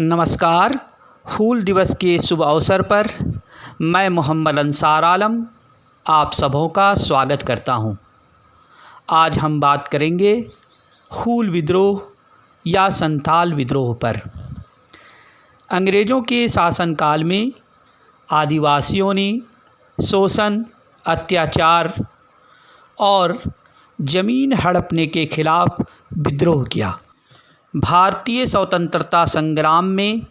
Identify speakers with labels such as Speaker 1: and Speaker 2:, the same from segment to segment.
Speaker 1: नमस्कार। हूल दिवस के शुभ अवसर पर मैं मोहम्मद अंसार आलम आप सबों का स्वागत करता हूं। आज हम बात करेंगे हूल विद्रोह या संथाल विद्रोह पर। अंग्रेज़ों के शासनकाल में आदिवासियों ने शोषण, अत्याचार और ज़मीन हड़पने के खिलाफ विद्रोह किया। भारतीय स्वतंत्रता संग्राम में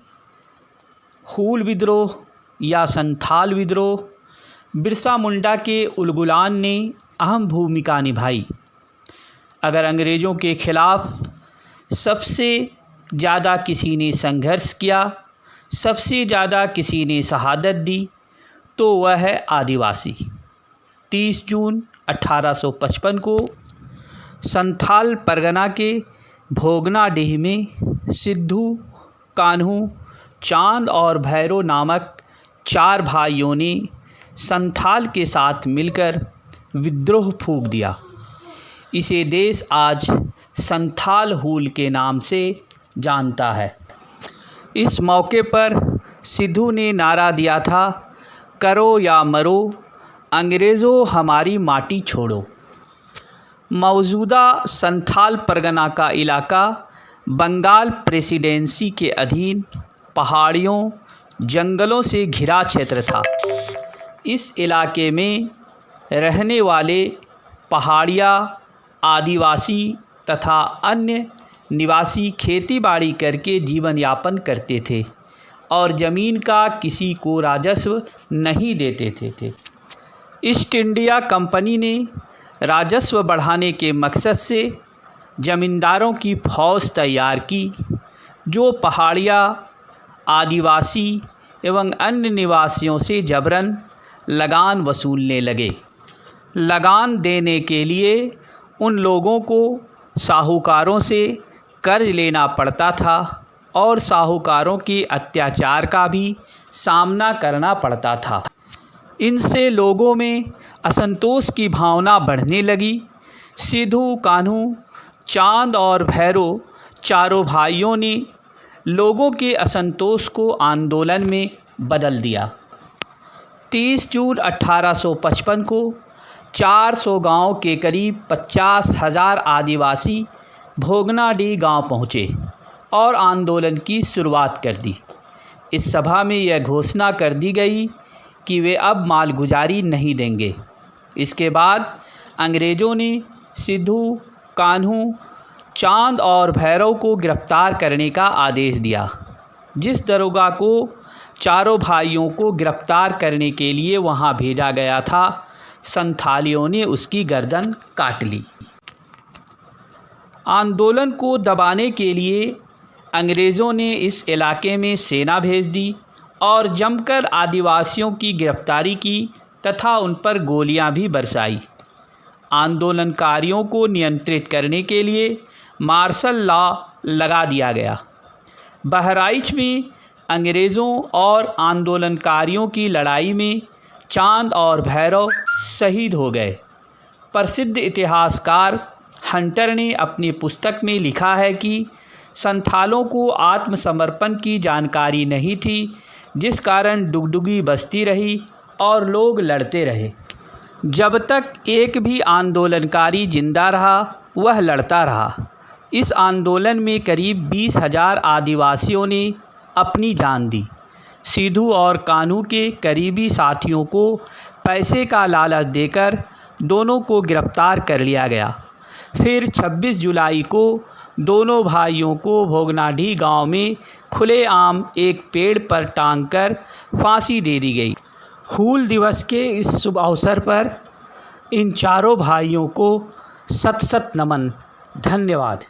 Speaker 1: हूल विद्रोह या संथाल विद्रोह बिरसा मुंडा के उलगुलान ने अहम भूमिका निभाई। अगर अंग्रेज़ों के खिलाफ सबसे ज़्यादा किसी ने संघर्ष किया, सबसे ज़्यादा किसी ने शहादत दी, तो वह है आदिवासी। 30 जून 1855 को संथाल परगना के भोगनाडीह में सिद्धू, कान्हू, चांद और भैरो नामक 4 भाइयों ने संथाल के साथ मिलकर विद्रोह फूंक दिया। इसे देश आज संथाल हूल के नाम से जानता है। इस मौके पर सिद्धू ने नारा दिया था, करो या मरो, अंग्रेज़ों हमारी माटी छोड़ो। मौजूदा संथाल परगना का इलाका बंगाल प्रेसिडेंसी के अधीन पहाड़ियों, जंगलों से घिरा क्षेत्र था। इस इलाके में रहने वाले पहाड़िया, आदिवासी तथा अन्य निवासी खेतीबाड़ी करके जीवन यापन करते थे और ज़मीन का किसी को राजस्व नहीं देते थे। ईस्ट इंडिया कंपनी ने राजस्व बढ़ाने के मकसद से ज़मींदारों की फ़ौज तैयार की, जो पहाड़िया, आदिवासी एवं अन्य निवासियों से जबरन लगान वसूलने लगे। लगान देने के लिए उन लोगों को साहूकारों से कर्ज लेना पड़ता था और साहूकारों के अत्याचार का भी सामना करना पड़ता था। इनसे लोगों में असंतोष की भावना बढ़ने लगी। सिद्धू, कान्हू, चांद और भैरो चारों भाइयों ने लोगों के असंतोष को आंदोलन में बदल दिया। 30 जून 1855 को 400 गांव के करीब 50,000 आदिवासी भोगनाडीह गांव पहुँचे और आंदोलन की शुरुआत कर दी। इस सभा में यह घोषणा कर दी गई कि वे अब मालगुजारी नहीं देंगे। इसके बाद अंग्रेज़ों ने सिद्धू, कान्हू, चांद और भैरव को गिरफ्तार करने का आदेश दिया। जिस दरोगा को चारों भाइयों को गिरफ्तार करने के लिए वहां भेजा गया था, संथालियों ने उसकी गर्दन काट ली। आंदोलन को दबाने के लिए अंग्रेज़ों ने इस इलाके में सेना भेज दी और जमकर आदिवासियों की गिरफ्तारी की तथा उन पर गोलियां भी बरसाई। आंदोलनकारियों को नियंत्रित करने के लिए मार्शल लॉ लगा दिया गया। बहराइच में अंग्रेज़ों और आंदोलनकारियों की लड़ाई में चांद और भैरव शहीद हो गए। प्रसिद्ध इतिहासकार हंटर ने अपनी पुस्तक में लिखा है कि संथालों को आत्मसमर्पण की जानकारी नहीं थी, जिस कारण डुगडुगी बसती रही और लोग लड़ते रहे। जब तक एक भी आंदोलनकारी जिंदा रहा, वह लड़ता रहा। इस आंदोलन में करीब 20,000 आदिवासियों ने अपनी जान दी। सिद्धू और कान्हू के करीबी साथियों को पैसे का लालच देकर दोनों को गिरफ्तार कर लिया गया। फिर 26 जुलाई को दोनों भाइयों को भोगनाडीह गांव में खुलेआम एक पेड़ पर टांगकर फांसी दे दी गई। हूल दिवस के इस शुभ अवसर पर इन चारों भाइयों को शत शत नमन। धन्यवाद।